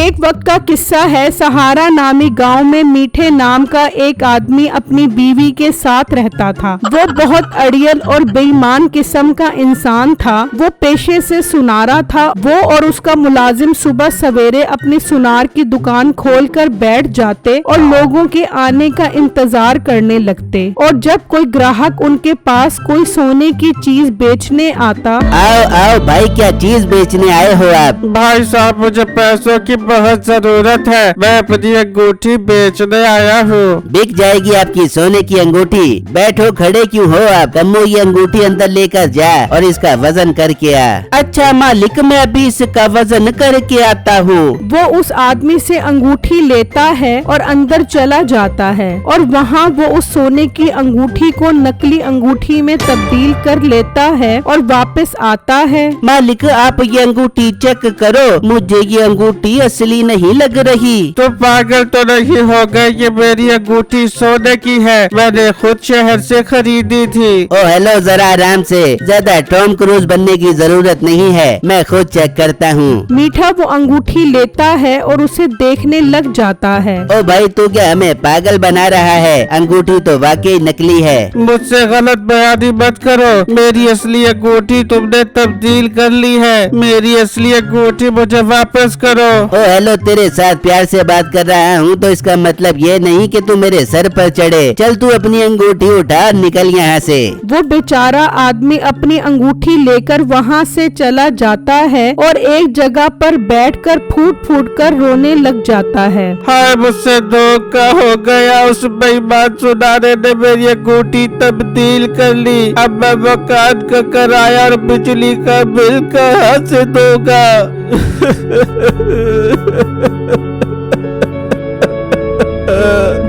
एक वक्त का किस्सा है। सहारा नामी गांव में मीठे नाम का एक आदमी अपनी बीवी के साथ रहता था। वो बहुत अड़ियल और बेईमान किस्म का इंसान था। वो पेशे से सुनारा था। वो और उसका मुलाजिम सुबह सवेरे अपनी सुनार की दुकान खोलकर बैठ जाते और लोगों के आने का इंतजार करने लगते। और जब कोई ग्राहक उनके पास कोई सोने की चीज बेचने आता। आओ आओ भाई, क्या चीज बेचने आए हो आप? भाई साहब, मुझे पैसों की बहुत जरूरत है। मैं अपनी अंगूठी बेचने आया हूँ। बिक जाएगी आपकी सोने की अंगूठी। बैठो, खड़े क्यों हो आप? कम्मो, ये अंगूठी अंदर लेकर जा और इसका वजन करके आ। अच्छा मालिक, मैं अभी इसका वजन करके आता हूँ। वो उस आदमी से अंगूठी लेता है और अंदर चला जाता है और वहाँ वो उस सोने की अंगूठी को नकली अंगूठी में तब्दील कर लेता है और वापस आता है। मालिक, आप ये अंगूठी चेक करो, मुझे ये अंगूठी असली नहीं लग रही। तो पागल तो नहीं हो गए? ये मेरी अंगूठी सोने की है। मैंने खुद शहर से खरीदी थी। ओ हेलो, जरा आराम से, ज्यादा टॉम क्रूज बनने की जरूरत नहीं है। मैं खुद चेक करता हूँ। मीठा वो अंगूठी लेता है और उसे देखने लग जाता है। ओ भाई, तू क्या हमें पागल बना रहा है? अंगूठी तो वाकई नकली है। मुझसे गलत बयानी मत करो। मेरी असली अंगूठी तुमने तब्दील कर ली है। मेरी असली अंगूठी मुझे वापस करो। ओ हेलो, तेरे साथ प्यार से बात कर रहा हूँ तो इसका मतलब ये नहीं कि तू मेरे सर पर चढ़े। चल तू अपनी अंगूठी उठा, निकल यहाँ से। वो बेचारा आदमी अपनी अंगूठी लेकर वहाँ से चला जाता है और एक जगह पर बैठकर फूट फूट कर रोने लग जाता है। हाय, मुझसे धोखा हो गया। उस बेईमान सुनारे ने मेरी अंगूठी तब्दील कर ली। अब मैं मकान का किराया और बिजली का बिल कहाँ से दूंगा?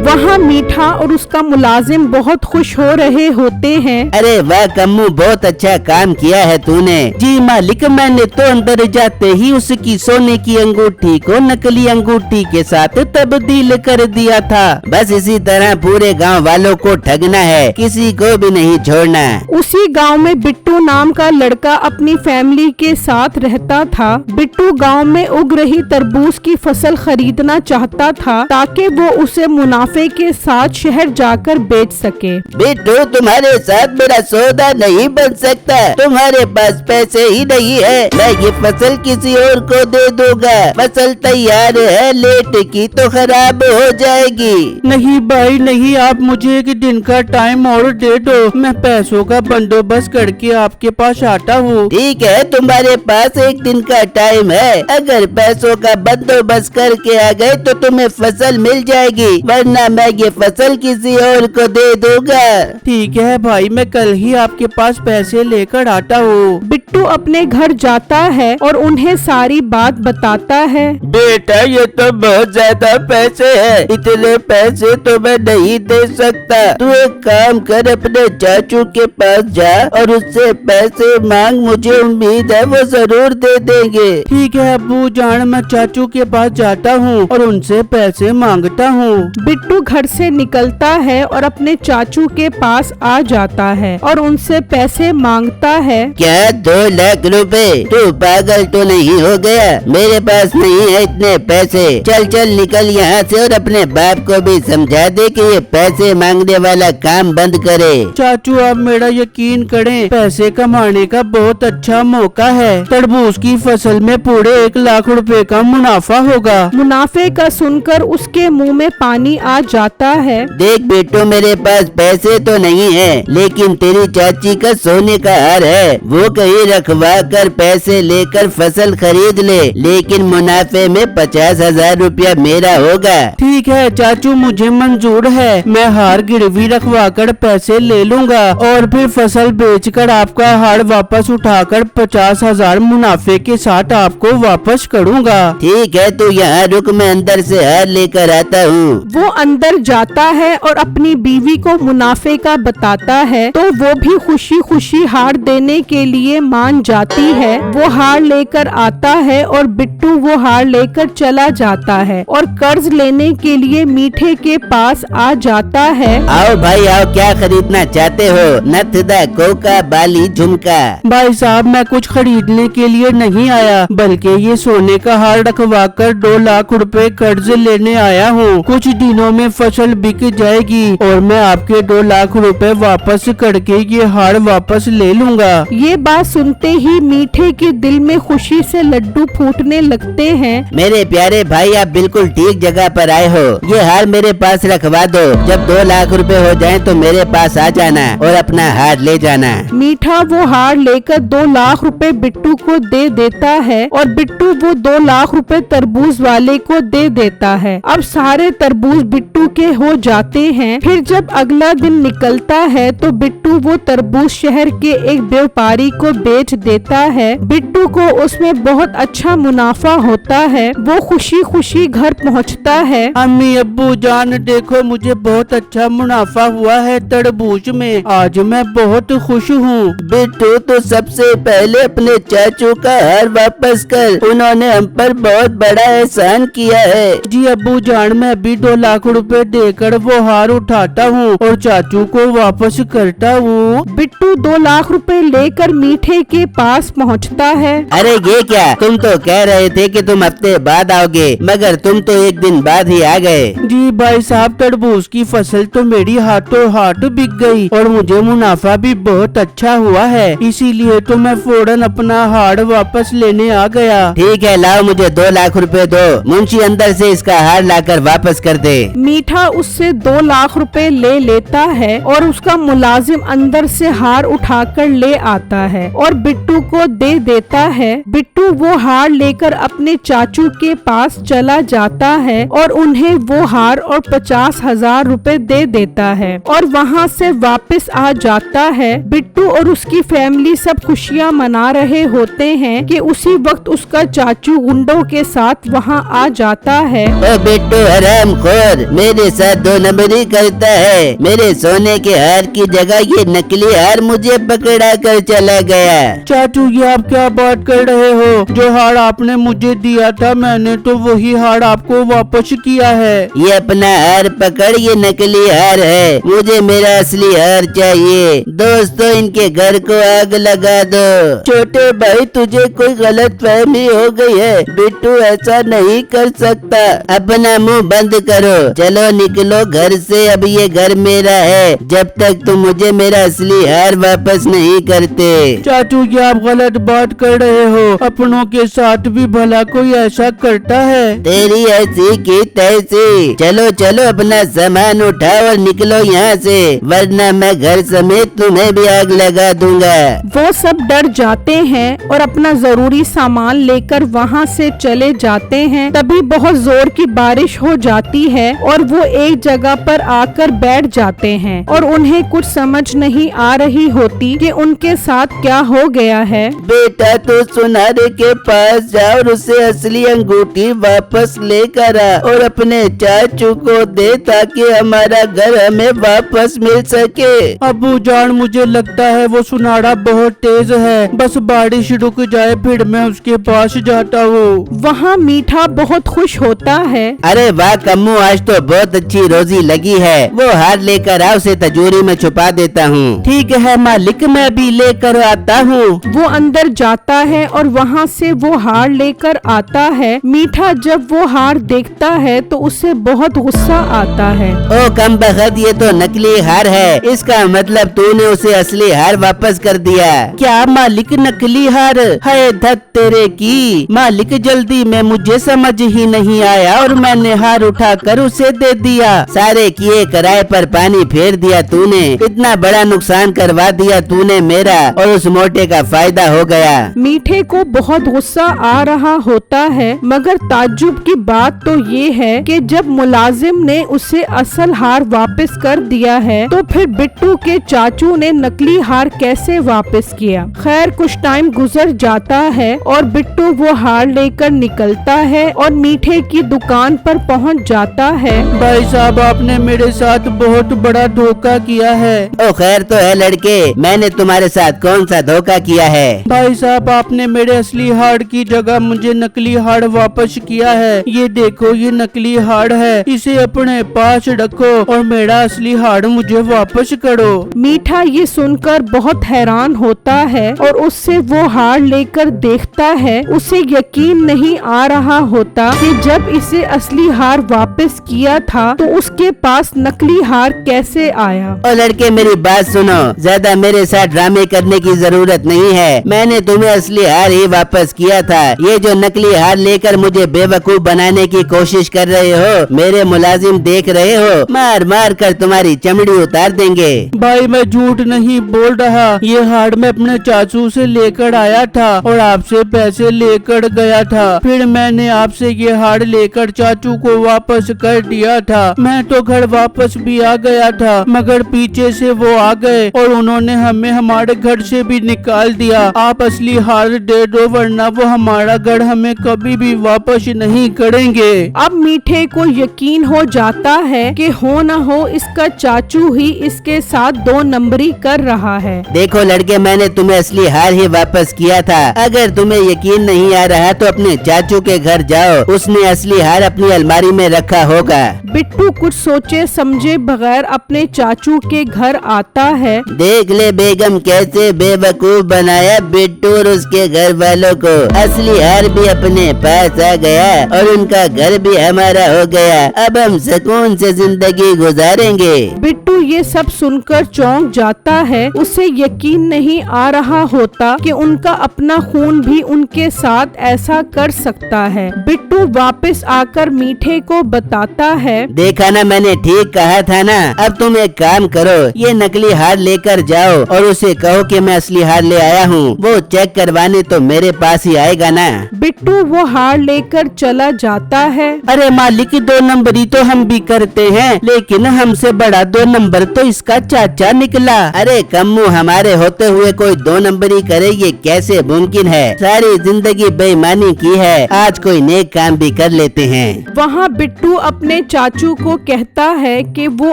वहाँ मीठा और उसका मुलाजिम बहुत खुश हो रहे होते हैं। अरे वाह कम्मू, बहुत अच्छा काम किया है तूने। जी मालिक, मैंने तो अंदर जाते ही उसकी सोने की अंगूठी को नकली अंगूठी के साथ तब्दील कर दिया था। बस इसी तरह पूरे गांव वालों को ठगना है, किसी को भी नहीं छोड़ना। उसी गांव में बिट्टू नाम का लड़का अपनी फैमिली के साथ रहता था। बिट्टू गांव में उग रही तरबूज की फसल खरीदना चाहता था ताकि वो उसे मुनाफे के साथ शहर जाकर बेच सके। बिट्टू, तुम्हारे साथ मेरा सौदा नहीं बन सकता। तुम्हारे पास पैसे ही नहीं है। मैं ये फसल किसी और को दे दूंगा। फसल तैयार है, लेट की तो खराब हो जाएगी। नहीं भाई नहीं, आप मुझे एक दिन का टाइम और दे दो। मैं पैसों का बंदोबस्त करके आपके पास आता हूँ। ठीक है, तुम्हारे पास एक दिन का टाइम है। अगर पैसों का बंदोबस्त करके आ गए तो तुम्हें फसल मिल जाएगी, वरना मैं ये फसल किसी और को दे दूंगा। ठीक है भाई, मैं कल ही आपके पास पैसे लेकर आता हूँ। बिट्टू अपने घर जाता है और उन्हें सारी बात बताता है। बेटा, ये तो बहुत ज्यादा पैसे हैं। इतने पैसे तो मैं नहीं दे सकता। तू एक काम कर, अपने चाचू के पास जा और उससे पैसे मांग। मुझे उम्मीद है वो जरूर दे देंगे। ठीक है अब्बू जान, मैं चाचू के पास जाता हूँ और उनसे पैसे मांगता हूँ। बिट्टू घर से निकलता है और अपने चाचू के पास आ जाता है और उनसे पैसे मांगता है। क्या 2 लाख रुपए? तू पागल तो नहीं हो गया? मेरे पास नहीं है इतने पैसे। चल चल निकल यहाँ से और अपने बाप को भी समझा दे कि ये पैसे मांगने वाला काम बंद करे। चाचू, आप मेरा यकीन करें, पैसे कमाने का बहुत अच्छा मौका है। तरबूज की फसल में पूरे 1 लाख रुपए का मुनाफा होगा। मुनाफे का सुनकर उसके मुंह में पानी आ जाता है। देख बेटो, मेरे पास पैसे तो नहीं है, लेकिन तेरी चाची का सोने का हार है। वो कहीं रखवा कर पैसे लेकर फसल खरीद ले, लेकिन मुनाफे में 50,000 रुपया मेरा होगा। ठीक है चाचू, मुझे मंजूर है। मैं हार गिरवी रखवा कर पैसे ले लूँगा और फिर फसल बेचकर आपका हार वापस उठाकर 50,000 मुनाफे के साथ आपको वापस करूँगा। ठीक है, तू यहाँ रुक, मैं अंदर से हार लेकर आता हूँ। वो अंदर जाता है और अपनी बीवी को मुनाफे का बताता है तो वो भी खुशी खुशी हार देने के लिए मान जाती है। वो हार लेकर आता है और बिट्टू वो हार लेकर चला जाता है और कर्ज लेने के लिए मीठे के पास आ जाता है। आओ भाई आओ, क्या खरीदना चाहते हो? नथदा, कोका, बाली, झुमका। भाई साहब मैं कुछ खरीदने के लिए नहीं आया, बल्कि ये सोने का हार रखवा कर 2 लाख रुपए कर्ज लेने आया हूँ। कुछ दिनों में फसल बिक जाएगी और मैं आपके 2 लाख रुपए वापस करके ये हार वापस ले लूँगा। ये बात सुनते ही मीठे के दिल में खुशी से लड्डू फूटने लगते हैं। मेरे प्यारे भाई, आप बिल्कुल ठीक जगह पर आए हो। ये हार मेरे पास रखवा दो। जब 2 लाख रुपए हो जाएं तो मेरे पास आ जाना और अपना हार ले जाना। मीठा वो हार लेकर 2 लाख रुपए बिट्टू को दे देता है और बिट्टू वो 2 लाख रुपए तरबूज वाले को दे देता है। अब सारे तरबूज बिट्टू के हो जाते हैं। फिर जब अगला दिन निकलता है तो बिट्टू वो तरबूज शहर के एक व्यापारी को बेच देता है। बिट्टू को उसमें बहुत अच्छा मुनाफा होता है। वो खुशी खुशी घर पहुंचता है। अम्मी अब्बू जान देखो, मुझे बहुत अच्छा मुनाफा हुआ है तरबूज में। आज मैं बहुत खुश हूँ। बिट्टू तो सबसे पहले अपने चाचू का हार वापस कर, उन्होंने हम पर बहुत बड़ा एहसान किया है। जी अब्बू जान, मैं अभी 2 लाख रुपए देकर वो हार उठाता हूँ और चाचू को वापस करता हूँ। बिट्टू 2 लाख रुपए लेकर मीठे के पास पहुंचता है। अरे ये क्या, तुम तो कह रहे थे कि तुम हफ्ते बाद आओगे, मगर तुम तो 1 दिन बाद ही आ गए। जी भाई साहब, तरबूज की फसल तो मेरी हाथों हाथ बिक गई और मुझे मुनाफा भी बहुत अच्छा हुआ है, इसीलिए तो मैं फौरन अपना हार वापस लेने आ गया। ठीक है, लाओ मुझे 2 लाख रुपए दो। मुंशी अंदर से इसका हार लाकर वापस कर दे। मीठा उससे 2 लाख रुपए ले लेता है और उसका मुलाजिम अंदर से हार उठाकर ले आता है और बिट्टू को दे देता है। बिट्टू वो हार लेकर अपने चाचू के पास चला जाता है और उन्हें वो हार और 50,000 रुपए दे देता है और वहाँ से वापस आ जाता है। बिट्टू और उसकी फैमिली सब खुशियाँ मना रहे होते हैं कि उसी वक्त उसका चाचू गुंडों के साथ वहाँ आ जाता है। ओ बिट्टू हरामखोर, मेरे साथ 2 नंबरी करता है। मेरे सोने के हार की जगह ये नकली हार मुझे पकड़ा कर चला गया। चाचू ये आप क्या बात कर रहे हो? जो हार आपने मुझे दिया था मैंने तो वही हार आपको वापस किया है। ये अपना हार पकड़, ये नकली हार है। मुझे मेरा असली हार चाहिए। दोस्तों, इनके घर को आग लगा दो। छोटे भाई, तुझे कोई गलत फहमी हो गई है। बिट्टू ऐसा नहीं कर सकता। अपना मुंह बंद करो, चलो निकलो घर से। अब ये घर मेरा है जब तक तुम मुझे मेरा असली हार वापस नहीं करते। चाचू ये आप गलत बात कर रहे हो। अपनों के साथ भी भला कोई ऐसा करता है? तेरी ऐसी की तैसी। चलो चलो, अपना सामान उठाओ और निकलो यहाँ से, वरना मैं घर समेत तुम्हें भी आग लगा दूंगा। वो सब डर जाते हैं और अपना जरूरी सामान लेकर वहाँ से चले जाते हैं। तभी बहुत जोर की बारिश हो जाती है और वो एक जगह पर आकर बैठ जाते हैं और उन्हें कुछ समझ नहीं आ रही होती कि उनके साथ क्या हो गया है। बेटा, तो सुनारे के पास जाओ और उसे असली अंगूठी वापस लेकर आ और अपने चाचू को दे ताकि हमारा घर हमें वापस मिल सके। अब्बू जान, मुझे लगता है वो सुनारा बहुत तेज है। बस बारिश रुक जाए फिर मैं उसके पास जाता हूँ। वहाँ मीठा बहुत खुश होता है। अरे वाह कम्मू, आज तो बहुत अच्छी रोजी लगी है। वो हार लेकर आओ, उसे तिजोरी में छुपा देता हूँ। ठीक है मालिक, मैं भी लेकर आता हूँ। वो अंदर जाता है और वहाँ से वो हार लेकर आता है। मीठा जब वो हार देखता है तो उसे बहुत गुस्सा आता है। ओ कमबख्त, ये तो नकली हार है। इसका मतलब तूने उसे असली हार वापस कर दिया। क्या मालिक, नकली हार? है धत तेरे की। मालिक जल्दी में मुझे समझ ही नहीं आया और मैंने हार उठाकर उसे दे दिया। सारे किए किराए पर पानी फेर दिया तूने। इतना बड़ा नुकसान करवा दिया तूने मेरा, और उस मोटे का फायदा हो गया। मीठे को बहुत गुस्सा आ रहा होता है, मगर ताज्जुब की बात तो ये है कि जब मुलाजिम ने उसे असल हार वापस कर दिया है तो फिर बिट्टू के चाचू ने नकली हार कैसे वापस किया। खैर कुछ टाइम गुजर जाता है और बिट्टू वो हार लेकर निकलता है और मीठे की दुकान पर पहुंच जाता है। भाई साहब आपने मेरे साथ बहुत बड़ा धोखा किया है। ओ खैर तो है लड़के, मैंने तुम्हारे साथ कौन सा धोखा किया है? भाई साहब आपने मेरे असली हार्ड की जगह मुझे नकली हार्ड वापस किया है। ये देखो ये नकली हार्ड है, इसे अपने पास रखो और मेरा असली हार्ड मुझे वापस करो। मीठा ये सुनकर बहुत हैरान होता है और उससे वो हार लेकर देखता है। उसे यकीन नहीं आ रहा होता कि जब इसे असली हार वापस किया था तो उसके पास नकली हार कैसे आया। ओ लड़के मेरी बात सुनो, ज्यादा मेरे साथ ड्रामे करने की जरूरत नहीं है। मैंने तुम्हें असली हार ही वापस किया था। ये जो नकली हार लेकर मुझे बेवकूफ बनाने की कोशिश कर रहे हो, मेरे मुलाजिम देख रहे हो, मार मार कर तुम्हारी चमड़ी उतार देंगे। भाई मैं झूठ नहीं बोल रहा, ये हार्ड मैं अपने चाचू से लेकर आया था और आपसे पैसे लेकर गया था। फिर मैंने आपसे ये हार्ड लेकर चाचू को वापस कर दिया था। मैं तो घर वापस भी आ गया था, मगर पीछे से वो आ गए और उन्होंने हमें हमारे घर से भी निकाल दिया। आप असली हार्ड दे दो वरना वो हमारा घर हमें कभी भी वापस नहीं करेंगे। अब मीठे को यकीन हो जाता है कि हो न हो इसका चाचू ही इसके साथ 2 नंबरी कर रहा है। देखो लड़के, मैंने तुम्हें असली हार ही वापस किया था। अगर तुम्हें यकीन नहीं आ रहा तो अपने चाचू के घर जाओ, उसने असली हार अपनी अलमारी में रखा होगा। बिट्टू कुछ सोचे समझे बगैर अपने चाचू के घर आता है। देख ले बेगम कैसे बेवकूफ बनाया बिट्टू और उसके घर वालों को। असली हार भी अपने पास आ गया और उनका घर भी हमारा हो गया। अब हम सुकून से जिंदगी गुजारेंगे। बिट्टू ये सब सुनकर चौंक जाता है। उसे यकीन नहीं आ रहा होता कि उनका अपना खून भी उनके साथ ऐसा कर सकता है। बिट्टू वापस आकर मीठे को बताता है, देखा ना, मैंने ठीक कहा था ना। अब तुम एक काम करो, ये नकली हार लेकर जाओ और उसे कहो कि मैं असली हार ले आया हूँ। वो चेक करवाने तो मेरे पास ही आएगा ना। बिट्टू वो हार लेकर चला जाता है। अरे मालिक 2 नंबरी तो हम भी करते हैं, लेकिन हमसे बड़ा 2 नंबर तो इसका चाचा निकला। अरे कम्मू, हमारे होते हुए कोई 2 नंबरी करे ये कैसे मुमकिन है? सारी जिंदगी बेईमानी की है, आज कोई नेक काम भी कर लेते हैं। वहाँ बिट्टू अपने चाचू को कहता है कि वो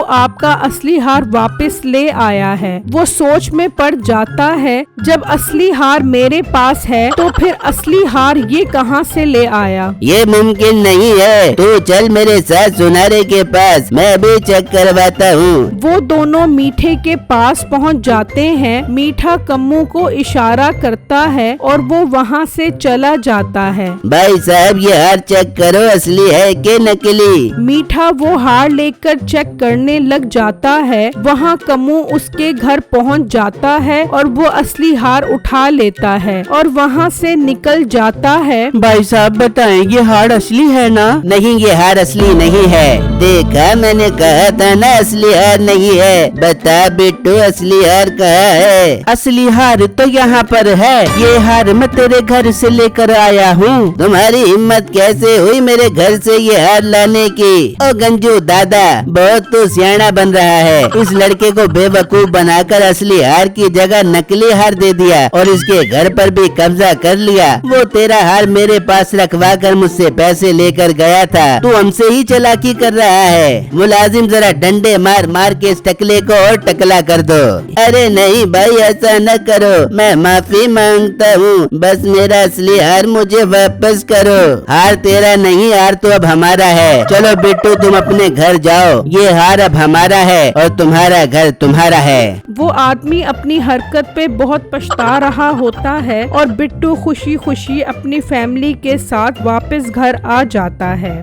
आपका असली हार वापस ले आया है। वो सोच में पड़ जाता है, जब असली हार मेरे पास है तो फिर असली हार ये कहाँ से ले आया? ये मुमकिन नहीं है। तू चल मेरे साथ सुनारे के पास, मैं भी चेक करवाता हूँ। वो दोनों मीठे के पास पहुँच जाते हैं। मीठा कम्मू को इशारा करता है और वो वहाँ से चला जाता है। भाई साहब ये हार चेक करो, असली है कि नकली? मीठा वो हार लेकर चेक करने लग जाता है। वहाँ कम्मू उसके घर पहुँच जाता है और वो असली हार उठा लेता है और वहाँ से निकल जाता है। भाई साहब बताएं ये हार्ड असली है ना? नहीं, ये हार असली नहीं है। देखा, मैंने कहा था ना असली हार नहीं है। बता बिट्टू, असली हार कहाँ है? असली हार तो यहाँ पर है, ये हार मैं तेरे घर से लेकर आया हूँ। तुम्हारी हिम्मत कैसे हुई मेरे घर से ये हार लाने की? ओ गंजू दादा, बहुत तो सियाना बन रहा है। इस लड़के को बेवकूफ बनाकर असली हार की जगह नकली हार दे दिया और इसके घर पर भी कब्जा कर लिया। वो तेरा हार मेरे पास रखवा कर मुझसे पैसे लेकर गया था। तू हमसे ही चालाकी कर रहा है। मुलाजिम जरा डंडे मार मार के इस टकले को और टकला कर दो। अरे नहीं भाई, ऐसा न करो, मैं माफी मांगता हूँ। बस मेरा असली हार मुझे वापस करो। हार तेरा नहीं, हार तो अब हमारा है। चलो बिट्टू तुम अपने घर जाओ, ये हार अब हमारा है और तुम्हारा घर तुम्हारा है। वो आदमी अपनी हरकत पे बहुत पछता रहा होता है और बिट्टू खुशी खुशी अपनी फैमिली के साथ वापस घर आ जाता है।